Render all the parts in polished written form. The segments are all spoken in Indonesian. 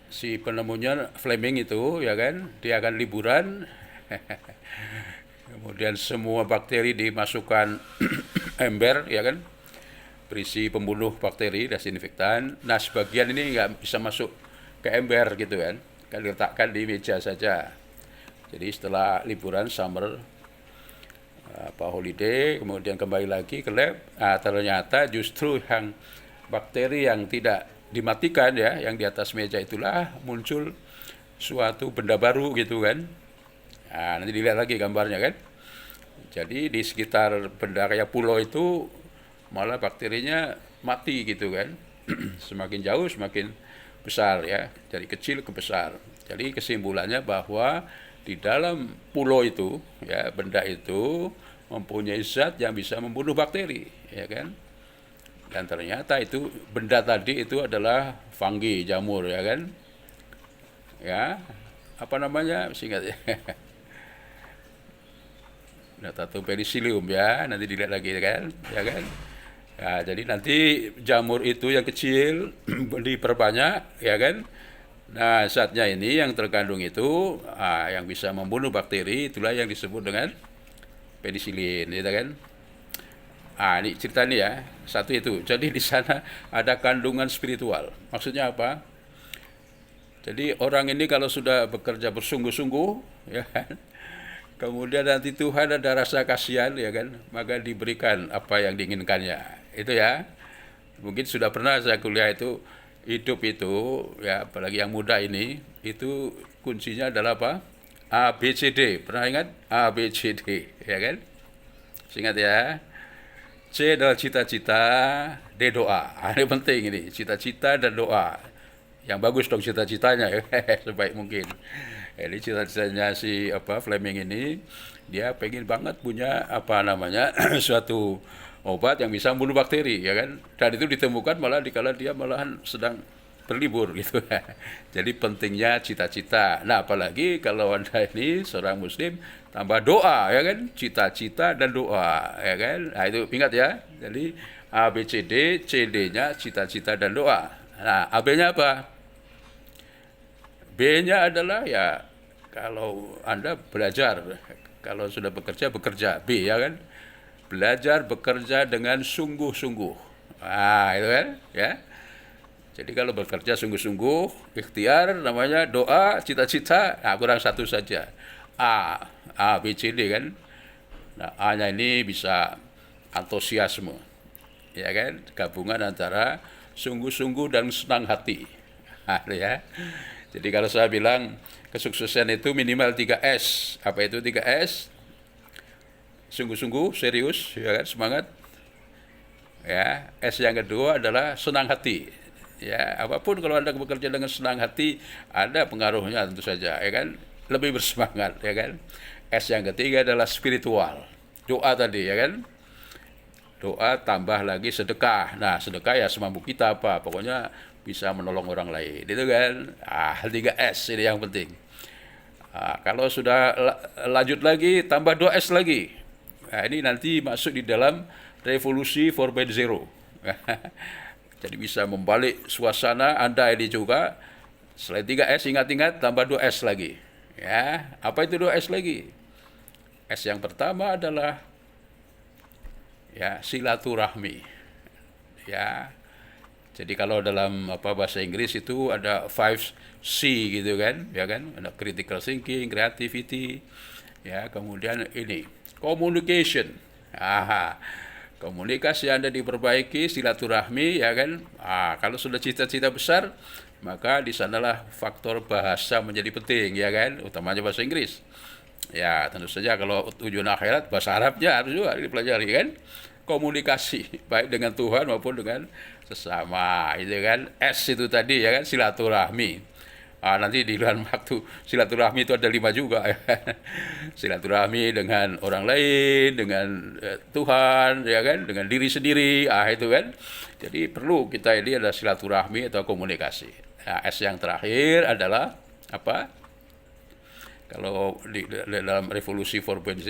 si penemunya Fleming itu ya kan, dia akan liburan. Kemudian semua bakteri dimasukkan ember ya kan, berisi pembunuh bakteri, desinfektan. Nah sebagian ini nggak bisa masuk ke ember gitu kan diletakkan di meja saja. Jadi setelah liburan summer holiday, kemudian kembali lagi ke lab, ternyata justru yang bakteri yang tidak dimatikan ya, yang di atas meja itulah muncul suatu benda baru gitu kan. Nanti dilihat lagi gambarnya kan. Jadi di sekitar benda kayak pulau itu malah bakterinya mati gitu kan. Semakin jauh semakin besar ya, dari kecil ke besar. Jadi kesimpulannya bahwa di dalam pulau itu ya, benda itu mempunyai zat yang bisa membunuh bakteri ya kan. Dan ternyata itu benda tadi itu adalah fungi, jamur ya kan. Ya, apa namanya singkat ya. Natatum penicillium ya, nanti dilihat lagi kan, ya kan. Ya, jadi nanti jamur itu yang kecil diperbanyak, ya kan. Nah, zatnya ini yang terkandung itu, yang bisa membunuh bakteri, itulah yang disebut dengan penicillin, gitu kan. Ini cerita nih ya, satu itu. Jadi di sana ada kandungan spiritual. Maksudnya apa? Jadi orang ini kalau sudah bekerja bersungguh-sungguh, ya kan, kemudian nanti Tuhan ada rasa kasihan ya kan, maka diberikan apa yang diinginkannya. Itu ya. Mungkin sudah pernah saya kuliah itu, hidup itu ya, apalagi yang muda ini, itu kuncinya adalah apa? A B C D. Pernah ingat? A B C D, ya kan? Ingat ya. C adalah cita-cita, D doa. Ini penting ini, cita-cita dan doa. Yang bagus dong cita-citanya ya, sebaik mungkin. Jadi cita-citanya si Fleming ini, dia pengen banget punya apa namanya suatu obat yang bisa membunuh bakteri ya kan. Dan itu ditemukan malah dikala dia malahan sedang berlibur gitu. Jadi pentingnya cita-cita. Nah apalagi kalau Anda ini seorang muslim, tambah doa ya kan, cita-cita dan doa ya kan. Nah itu ingat ya. Jadi A B C D, C D-nya cita-cita dan doa. Nah AB-nya apa? B-nya adalah ya, kalau Anda belajar, kalau sudah bekerja, bekerja. B ya kan, belajar bekerja dengan sungguh-sungguh. Itu kan ya. Jadi kalau bekerja sungguh-sungguh, ikhtiar namanya, doa, cita-cita, kurang satu saja. A, A, B, C, D kan. Nah, A-nya ini bisa antusiasme, ya kan, gabungan antara sungguh-sungguh dan senang hati. Ya. Jadi kalau saya bilang kesuksesan itu minimal 3S. Apa itu 3S? Sungguh-sungguh, serius, ya kan, semangat. Ya, S yang kedua adalah senang hati. Ya, apapun kalau Anda bekerja dengan senang hati, ada pengaruhnya tentu saja, ya kan? Lebih bersemangat, ya kan? S yang ketiga adalah spiritual. Doa tadi, ya kan? Doa tambah lagi sedekah. Nah, sedekah ya semampu kita apa, pokoknya bisa menolong orang lain. Itu kan. 3S ini yang penting. Kalau sudah lanjut lagi, tambah 2S lagi. Nah, ini nanti masuk di dalam revolusi 4.0. Jadi bisa membalik suasana Anda ini juga. Selain 3S, ingat-ingat tambah 2S lagi. Ya, apa itu 2S lagi? S yang pertama adalah ya silaturahmi. Ya. Jadi kalau dalam bahasa Inggris itu ada 5C gitu kan, ya kan? Ada critical thinking, creativity, ya, kemudian ini communication. Komunikasi Anda diperbaiki, silaturahmi, ya kan? Kalau sudah cita-cita besar, maka di sanalah faktor bahasa menjadi penting, ya kan? Utamanya bahasa Inggris. Ya, tentu saja kalau tujuan akhirat, bahasa Arabnya harus juga dipelajari kan? Komunikasi baik dengan Tuhan maupun dengan sesama, itu kan. S itu tadi ya kan, silaturahmi. Nanti di dalam waktu silaturahmi itu ada 5 juga ya. Silaturahmi dengan orang lain, dengan Tuhan, ya kan, dengan diri sendiri, itu kan. Jadi perlu kita ini ada silaturahmi atau komunikasi. S yang terakhir adalah apa? Kalau di dalam revolusi 4.0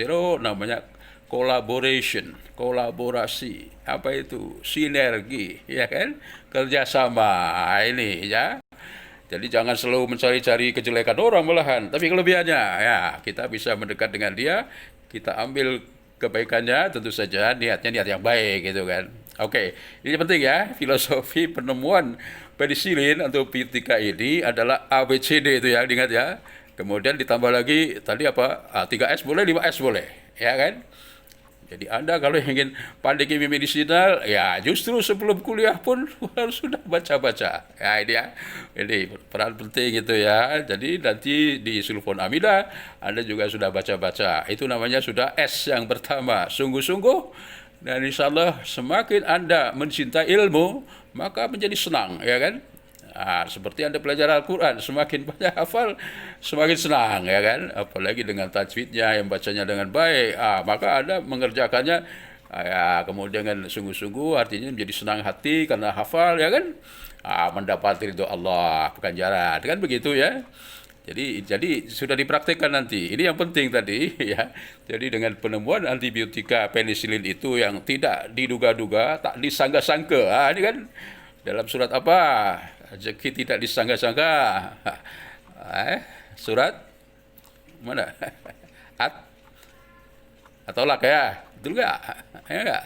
namanya collaboration, kolaborasi. Apa itu? Sinergi, ya kan? Kerjasama ini ya. Jadi jangan selalu mencari-cari kejelekan orang malahan, tapi kelebihannya. Ya, kita bisa mendekat dengan dia, kita ambil kebaikannya, tentu saja niatnya niat yang baik gitu kan. Oke, ini penting ya, filosofi penemuan penisilin atau biotika ini adalah ABCD itu ya, ingat ya. Kemudian ditambah lagi tadi apa? 3S boleh, 5S boleh, ya kan? Jadi Anda kalau ingin pandai kimia medisinal, ya justru sebelum kuliah pun harus sudah baca-baca. Ya ini ya, ini peran penting itu ya. Jadi nanti di sulfonamida Anda juga sudah baca-baca. Itu namanya sudah S yang pertama, sungguh-sungguh. Dan insya Allah semakin Anda mencintai ilmu, maka menjadi senang, ya kan? Seperti Anda belajar Al-Quran, semakin banyak hafal, semakin senang, ya kan? Apalagi dengan tajwidnya yang bacanya dengan baik, maka Anda mengerjakannya ya, kemudian dengan sungguh-sungguh, artinya menjadi senang hati karena hafal, ya kan? Mendapat ridho Allah, ganjaran, kan begitu ya? Jadi sudah dipraktikkan nanti. Ini yang penting tadi ya. Jadi dengan penemuan antibiotika penisilin itu yang tidak diduga-duga, tak disangka-sangka. Ini kan dalam surat apa? Rezeki tidak disangka-sangka. Surat mana? At atau lak ya? Betul nggak? Ya nggak?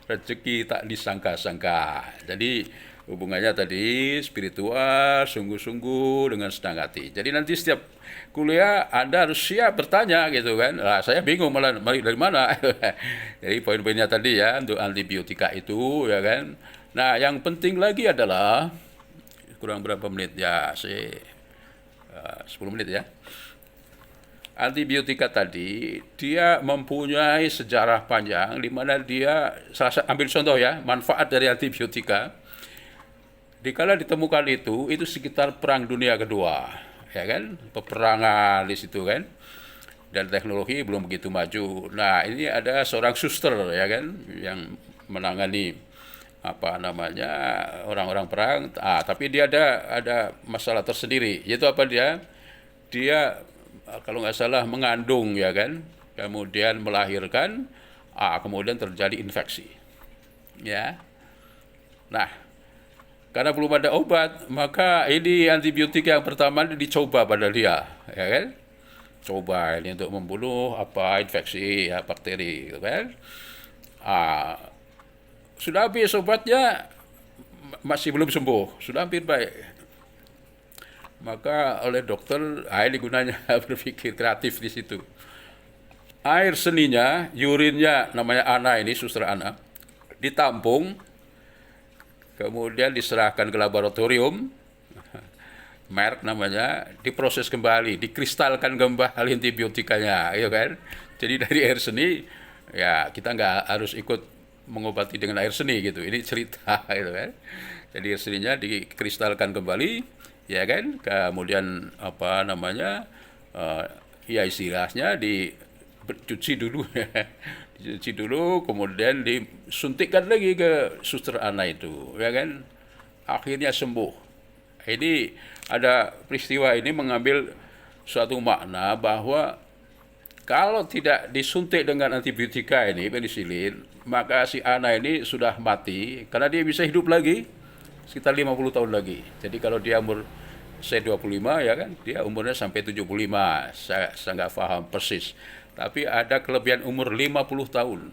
Rezeki tak disangka-sangka. Jadi hubungannya tadi spiritual, sungguh-sungguh dengan senang hati. Jadi nanti setiap kuliah Anda harus siap bertanya gitu kan. Saya bingung malah dari mana. Jadi poin-poinnya tadi ya untuk antibiotika itu ya kan. Nah, yang penting lagi adalah kurang berapa menit ya, 10 menit ya. Antibiotika tadi dia mempunyai sejarah panjang di mana dia ambil contoh ya, manfaat dari antibiotika. Dikala ditemukan itu sekitar Perang Dunia Kedua, ya kan, peperangan di situ kan, dan teknologi belum begitu maju. Nah ini ada seorang suster ya kan, yang menangani apa namanya orang-orang perang, tapi dia ada masalah tersendiri, yaitu apa dia kalau nggak salah mengandung ya kan, kemudian melahirkan, kemudian terjadi infeksi, ya. Nah, karena belum ada obat, maka ini antibiotik yang pertama dicoba pada dia, ya kan? Coba ini untuk membunuh apa infeksi ya, bakteri, gitu kan? Sudah habis obatnya, masih belum sembuh, sudah hampir baik. Maka oleh dokter, ini gunanya berpikir kreatif di situ. Air seninya, urinnya namanya Ana ini, suster Ana, ditampung, kemudian diserahkan ke laboratorium, merek namanya, diproses kembali, dikristalkan kembali antibiotikanya, ya kan? Jadi dari air seni, ya kita nggak harus ikut mengobati dengan air seni gitu. Ini cerita, gitu kan? Jadi air seninya dikristalkan kembali, ya kan? Kemudian apa namanya? Ya istilahnya dicuci dulu, dicuci dulu, kemudian disuntikkan lagi ke suster Ana itu, ya kan? Akhirnya sembuh. Ini ada peristiwa ini mengambil suatu makna bahwa kalau tidak disuntik dengan antibiotika ini, penisilin, maka si Ana ini sudah mati, karena dia bisa hidup lagi sekitar 50 tahun lagi. Jadi kalau dia umur saya 25 ya kan, dia umurnya sampai 75, saya nggak paham persis. Tapi ada kelebihan umur 50 tahun.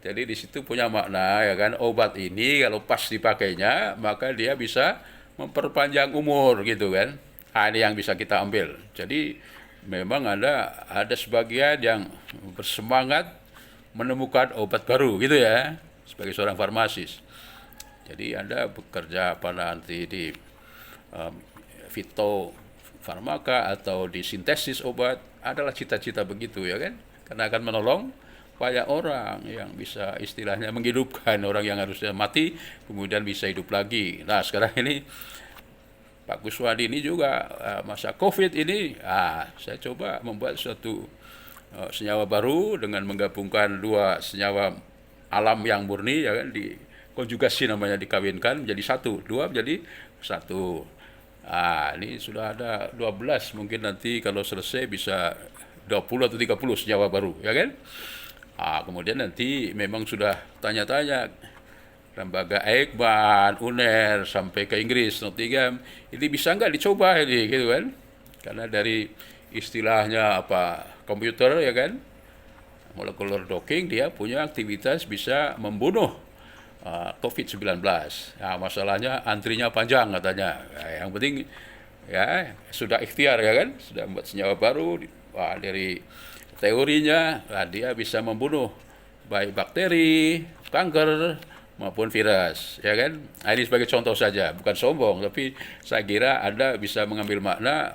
Jadi di situ punya makna ya kan, obat ini kalau pas dipakainya, maka dia bisa memperpanjang umur gitu kan. Ini yang bisa kita ambil. Jadi memang ada sebagian yang bersemangat menemukan obat baru gitu ya, sebagai seorang farmasis. Jadi Anda bekerja pada nanti di fitofarmaka atau di sintesis obat, adalah cita-cita begitu ya kan, karena akan menolong banyak orang yang bisa istilahnya menghidupkan orang yang harusnya mati kemudian bisa hidup lagi. Nah sekarang ini Pak Kuswadi ini juga masa COVID ini, saya coba membuat suatu senyawa baru dengan menggabungkan dua senyawa alam yang murni ya kan, dikonjugasi namanya, dikawinkan menjadi satu, dua menjadi satu. Ini sudah ada 12, mungkin nanti kalau selesai bisa 20 atau 30 senyawa baru ya kan. Kemudian nanti memang sudah tanya-tanya lembaga Eijkman, UNER sampai ke Inggris, Nottingham, ini bisa nggak dicoba ini gitu kan? Karena dari istilahnya apa komputer ya kan, molecular docking, dia punya aktivitas bisa membunuh COVID-19. Nah, masalahnya antrinya panjang katanya. Nah, yang penting ya sudah ikhtiar ya kan, sudah membuat senyawa baru. Wah, dari teorinya dia bisa membunuh baik bakteri, kanker maupun virus, ya kan? Nah, ini sebagai contoh saja, bukan sombong, tapi saya kira Anda bisa mengambil makna,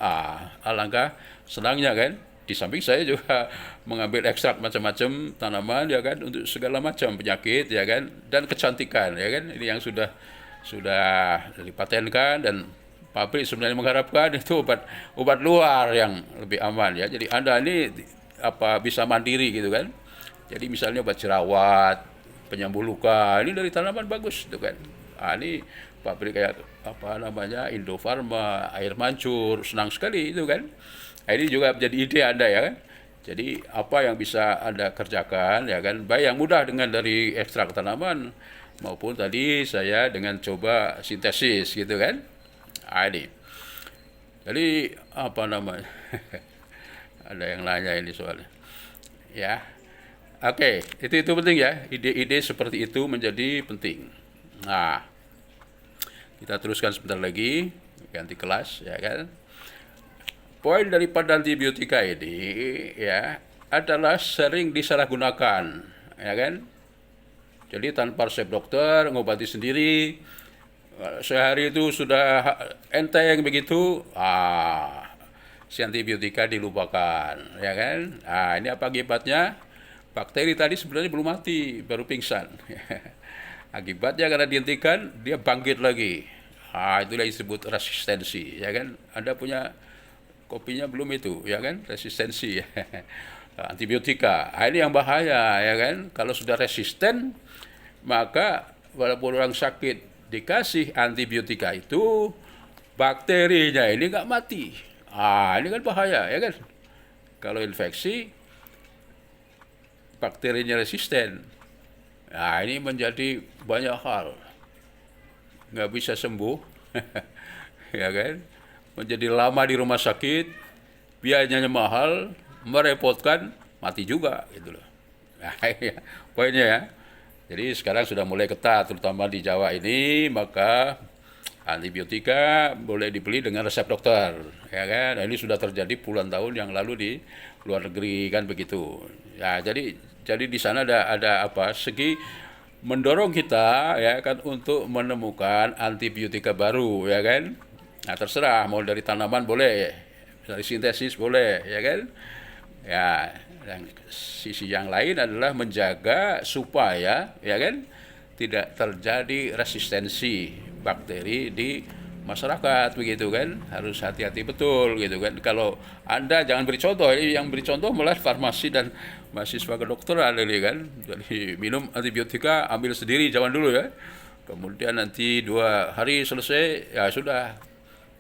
alangkah senangnya kan? Di samping saya juga mengambil ekstrak macam-macam tanaman, ya kan, untuk segala macam penyakit, ya kan, dan kecantikan, ya kan? Ini yang sudah dipatenkan dan pabrik sebenarnya mengharapkan itu obat luar yang lebih aman ya. Jadi Anda ini bisa mandiri gitu kan. Jadi misalnya obat jerawat, penyembuh luka, ini dari tanaman bagus itu kan. Ini pabrik kayak Indofarma, Air Mancur, senang sekali itu kan. Ini juga menjadi ide Anda ya kan. Jadi apa yang bisa Anda kerjakan ya kan, baik yang mudah dengan dari ekstrak tanaman maupun tadi saya dengan coba sintesis gitu kan. Ini. Jadi ada yang nanya ini soalnya. Ya. Oke, itu penting ya. Ide-ide seperti itu menjadi penting. Nah, kita teruskan sebentar lagi, ganti kelas ya kan. Poin daripada antibiotika ini ya adalah sering disalahgunakan, ya kan? Jadi tanpa resep dokter, ngobati sendiri, sehari itu sudah enteng begitu, si antibiotika dilupakan, ya kan? Ini apa akibatnya? Bakteri tadi sebenarnya belum mati, baru pingsan. Akibatnya karena dihentikan, dia bangkit lagi. Itulah disebut resistensi, ya kan? Anda punya kopinya belum itu, ya kan? Resistensi. Antibiotika. Ini yang bahaya, ya kan? Kalau sudah resisten, maka walaupun orang sakit dikasih antibiotika itu, bakterinya ini nggak mati. Ini kan bahaya, ya kan? Kalau infeksi, bakterinya resisten. Ini menjadi banyak hal. Nggak bisa sembuh, ya kan? Menjadi lama di rumah sakit, biayanya mahal, merepotkan, mati juga, gitu loh. Ini poinnya ya. Jadi sekarang sudah mulai ketat, terutama di Jawa ini, maka antibiotika boleh dibeli dengan resep dokter, ya kan? Ini sudah terjadi puluhan tahun yang lalu di luar negeri kan begitu. Ya, jadi di sana ada segi mendorong kita ya kan untuk menemukan antibiotika baru ya kan. Nah, terserah mau dari tanaman boleh, dari sintesis boleh ya kan. Ya, yang sisi yang lain adalah menjaga supaya ya kan tidak terjadi resistensi bakteri di masyarakat begitu kan, harus hati-hati betul gitu kan. Kalau Anda jangan beri contoh, yang beri contoh malah farmasi dan mahasiswa kedokteran ini kan. Jadi minum antibiotika ambil sendiri zaman dulu ya, kemudian nanti 2 hari selesai ya sudah,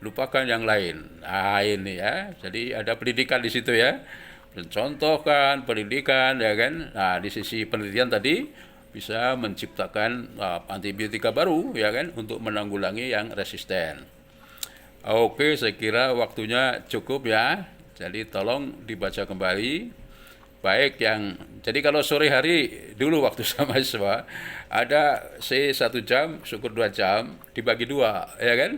lupakan yang lain. Ini ya, jadi ada pendidikan di situ ya, mencontohkan pendidikan ya kan. Di sisi penelitian tadi bisa menciptakan antibiotika baru ya kan untuk menanggulangi yang resisten. Oke, saya kira waktunya cukup ya. Jadi tolong dibaca kembali. Baik jadi kalau sore hari dulu waktu sama mahasiswa ada 1 jam, syukur 2 jam dibagi 2 ya kan.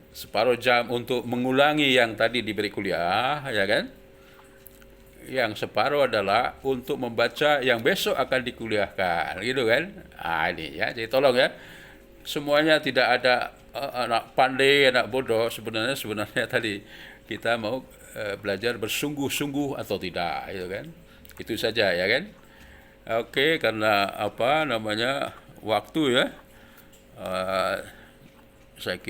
Separuh jam untuk mengulangi yang tadi diberi kuliah ya kan. Yang separuh adalah untuk membaca yang besok akan dikuliahkan, gitu kan? Ini ya, jadi tolong ya, semuanya tidak ada anak pandai, anak bodoh. Sebenarnya tadi kita mau belajar bersungguh-sungguh atau tidak, gitu kan? Itu saja ya kan? Oke, karena waktu ya, saya kira